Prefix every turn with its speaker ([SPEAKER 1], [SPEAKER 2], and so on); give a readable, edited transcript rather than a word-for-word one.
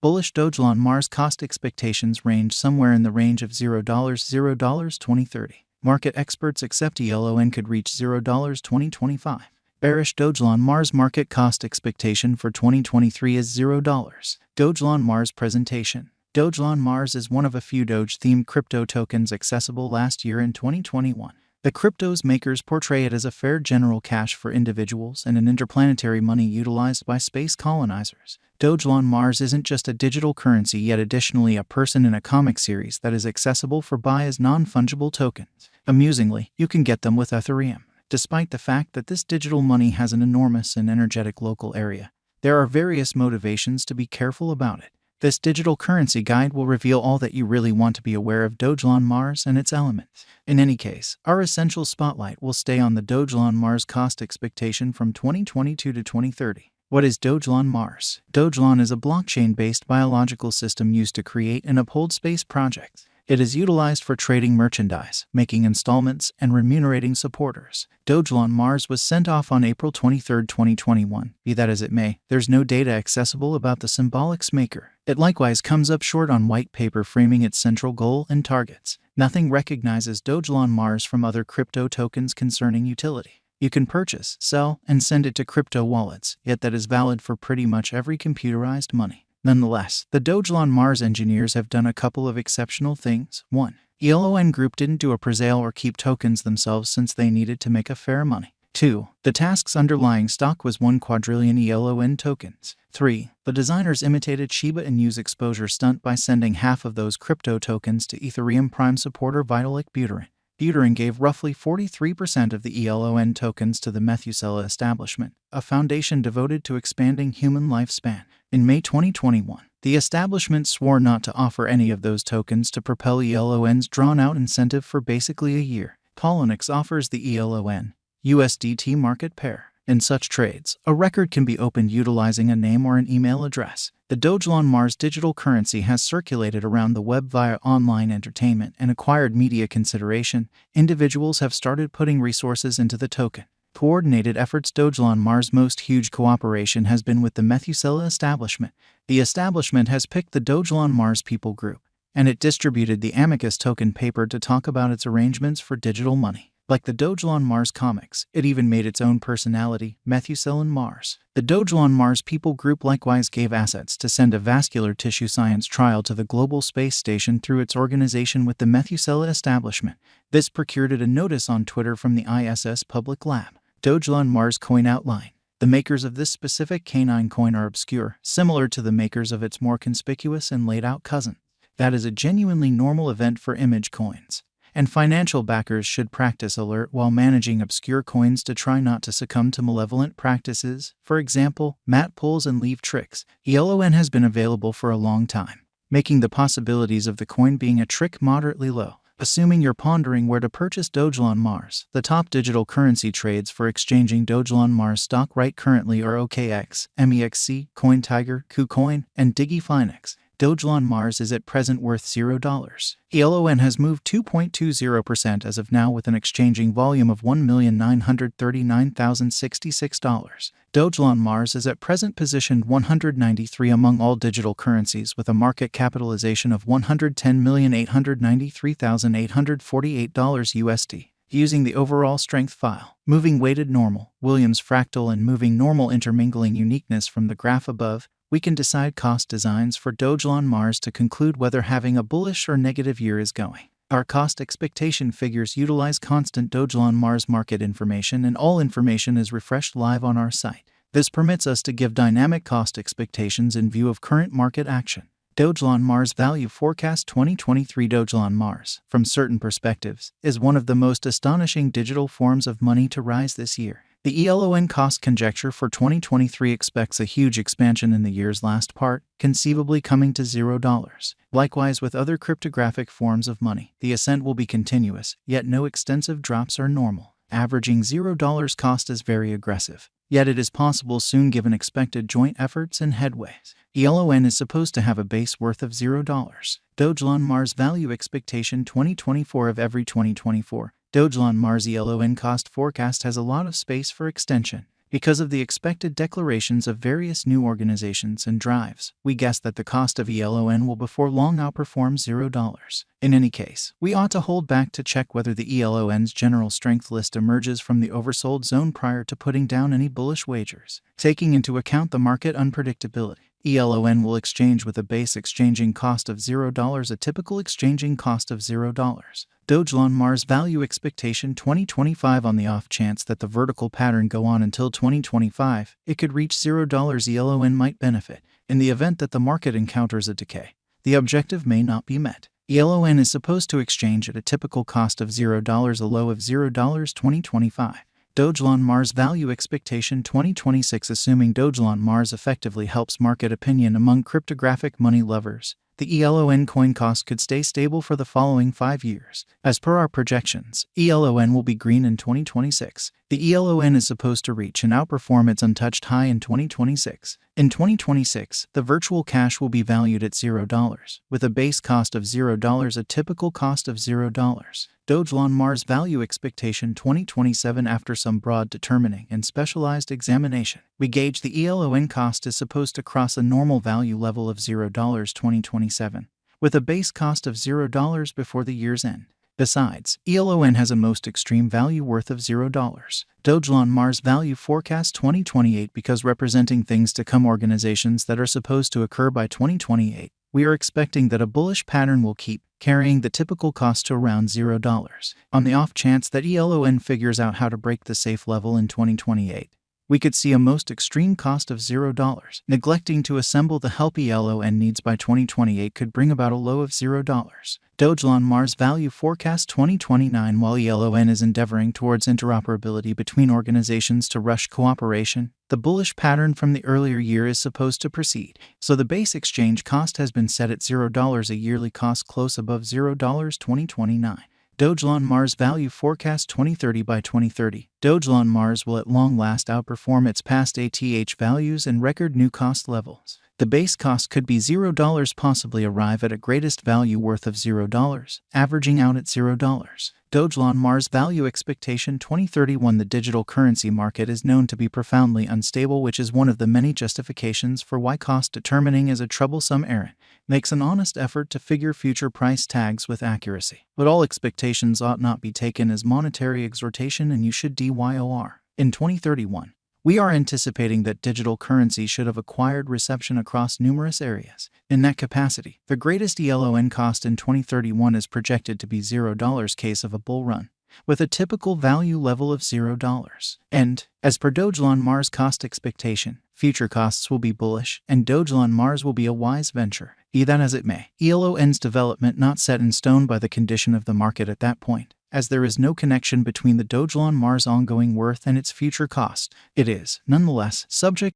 [SPEAKER 1] Bullish Dogelon Mars cost expectations range somewhere in the range of $0 2030. Market experts accept elon could reach $0 2025. Bearish Dogelon Mars market cost expectation for 2023 is $0. Dogelon Mars presentation. Dogelon Mars is one of a few Doge-themed crypto tokens accessible last year in 2021. The crypto's makers portray it as a fair general cash for individuals and an interplanetary money utilized by space colonizers. Dogelon Mars isn't just a digital currency, yet additionally a person in a comic series that is accessible for buy as non-fungible tokens. Amusingly, you can get them with Ethereum. Despite the fact that this digital money has an enormous and energetic local area, there are various motivations to be careful about it. This digital currency guide will reveal all that you really want to be aware of Dogelon Mars and its elements. In any case, our essential spotlight will stay on the Dogelon Mars cost expectation from 2022 to 2030. What is Dogelon Mars? Dogelon is a blockchain-based biological system used to create and uphold space projects. It is utilized for trading merchandise, making installments, and remunerating supporters. Dogelon Mars was sent off on April 23, 2021. Be that as it may, there's no data accessible about the symbolics maker. It likewise comes up short on white paper framing its central goal and targets. Nothing recognizes Dogelon Mars from other crypto tokens concerning utility. You can purchase, sell, and send it to crypto wallets, yet that is valid for pretty much every computerized money. Nonetheless, the Dogelon Mars engineers have done a couple of exceptional things. 1. Elon Group didn't do a presale or keep tokens themselves since they needed to make a fair money. 2. The task's underlying stock was 1 quadrillion elon tokens. 3. The designers imitated Shiba Inu's exposure stunt by sending half of those crypto tokens to Ethereum Prime supporter Vitalik Buterin. Buterin gave roughly 43% of the elon tokens to the Methuselah establishment, a foundation devoted to expanding human lifespan. In May 2021, the establishment swore not to offer any of those tokens to propel elon's drawn-out incentive for basically a year. Poloniex offers the elon USDT market pair. In such trades, a record can be opened utilizing a name or an email address. The Dogelon Mars digital currency has circulated around the web via online entertainment and acquired media consideration. Individuals have started putting resources into the token. Coordinated efforts. Dogelon Mars' most huge cooperation has been with the Methuselah establishment. The establishment has picked the Dogelon Mars People Group, and it distributed the Amicus token paper to talk about its arrangements for digital money. Like the Dogelon Mars comics, it even made its own personality, Methuselah Mars. The Dogelon Mars People Group likewise gave assets to send a vascular tissue science trial to the global space station through its organization with the Methuselah establishment. This procured it a notice on Twitter from the ISS Public Lab. Dogelon Mars coin outline. The makers of this specific canine coin are obscure, similar to the makers of its more conspicuous and laid-out cousin. That is a genuinely normal event for image coins. And financial backers should practice alert while managing obscure coins to try not to succumb to malevolent practices, for example, mat pulls and leave tricks. elon has been available for a long time, making the possibilities of the coin being a trick moderately low. Assuming you're pondering where to purchase Dogelon Mars, the top digital currency trades for exchanging Dogelon Mars stock right currently are OKX, MEXC, CoinTiger, KuCoin, and DigiFinex. Dogelon Mars is at present worth $0. elon has moved 2.20% as of now with an exchanging volume of $1,939,066. Dogelon Mars is at present positioned 193 among all digital currencies with a market capitalization of $110,893,848 USD. Using the overall strength file, moving weighted normal, Williams fractal and moving normal intermingling uniqueness from the graph above, we can decide cost designs for Dogelon Mars to conclude whether having a bullish or negative year is going. Our cost expectation figures utilize constant Dogelon Mars market information, and all information is refreshed live on our site. This permits us to give dynamic cost expectations in view of current market action. Dogelon Mars Value Forecast 2023. Dogelon Mars, from certain perspectives, is one of the most astonishing digital forms of money to rise this year. The elon cost conjecture for 2023 expects a huge expansion in the year's last part, conceivably coming to $0. Likewise with other cryptographic forms of money, the ascent will be continuous, yet no extensive drops are normal. Averaging $0 cost is very aggressive, yet it is possible soon given expected joint efforts and headways. elon is supposed to have a base worth of $0. Dogelon Mars Value Expectation 2024 of every 2024. Dogelon Mars elon cost forecast has a lot of space for extension. Because of the expected declarations of various new organizations and drives, we guess that the cost of ELON will before long outperform $0. In any case, we ought to hold back to check whether the ELON's general strength list emerges from the oversold zone prior to putting down any bullish wagers. Taking into account the market unpredictability, ELON will exchange with a base exchanging cost of $0, a typical exchanging cost of $0. Dogelon Mars Value Expectation 2025. On the off chance that the vertical pattern go on until 2025, it could reach $0. ELON might benefit. In the event that the market encounters a decay, the objective may not be met. ELON is supposed to exchange at a typical cost of $0, a low of $0. 2025. Dogelon Mars Value Expectation 2026. Assuming Dogelon Mars effectively helps market opinion among cryptographic money lovers, the ELON coin cost could stay stable for the following 5 years. As per our projections, ELON will be green in 2026. The ELON is supposed to reach and outperform its untouched high in 2026. In 2026, the virtual cash will be valued at $0, with a base cost of $0, a typical cost of $0. Dogelon Mars Value Expectation 2027. After some broad determining and specialized examination, we gauge the ELON cost is supposed to cross a normal value level of $0 2027, with a base cost of $0 before the year's end. Besides, ELON has a most extreme value worth of $0. Dogelon Mars Value Forecast 2028. Because representing things to come, organizations that are supposed to occur by 2028, we are expecting that a bullish pattern will keep carrying the typical cost to around $0. On the off chance that ELON figures out how to break the safe level in 2028, we could see a most extreme cost of $0. Neglecting to assemble the help ELON needs by 2028 could bring about a low of $0. Dogelon Mars Value Forecast 2029. While ELON is endeavoring towards interoperability between organizations to rush cooperation, the bullish pattern from the earlier year is supposed to proceed, so the base exchange cost has been set at $0, a yearly cost close above $0. 2029. Dogelon Mars Value Forecast 2030. By 2030, Dogelon Mars will at long last outperform its past ATH values and record new cost levels. The base cost could be $0, possibly arrive at a greatest value worth of $0, averaging out at $0. Dogelon Mars Value Expectation 2031. The digital currency market is known to be profoundly unstable, which is one of the many justifications for why cost determining is a troublesome errand. Makes an honest effort to figure future price tags with accuracy. But all expectations ought not be taken as monetary exhortation, and you should DYOR. In 2031, we are anticipating that digital currency should have acquired reception across numerous areas. In that capacity, the greatest ELON cost in 2031 is projected to be $0 case of a bull run, with a typical value level of $0. And, as per Dogelon Mars cost expectation, future costs will be bullish, and Dogelon Mars will be a wise venture. Be that as it may, ELON's development not set in stone by the condition of the market at that point, as there is no connection between the Dogelon Mars ongoing worth and its future cost. It is, nonetheless, subject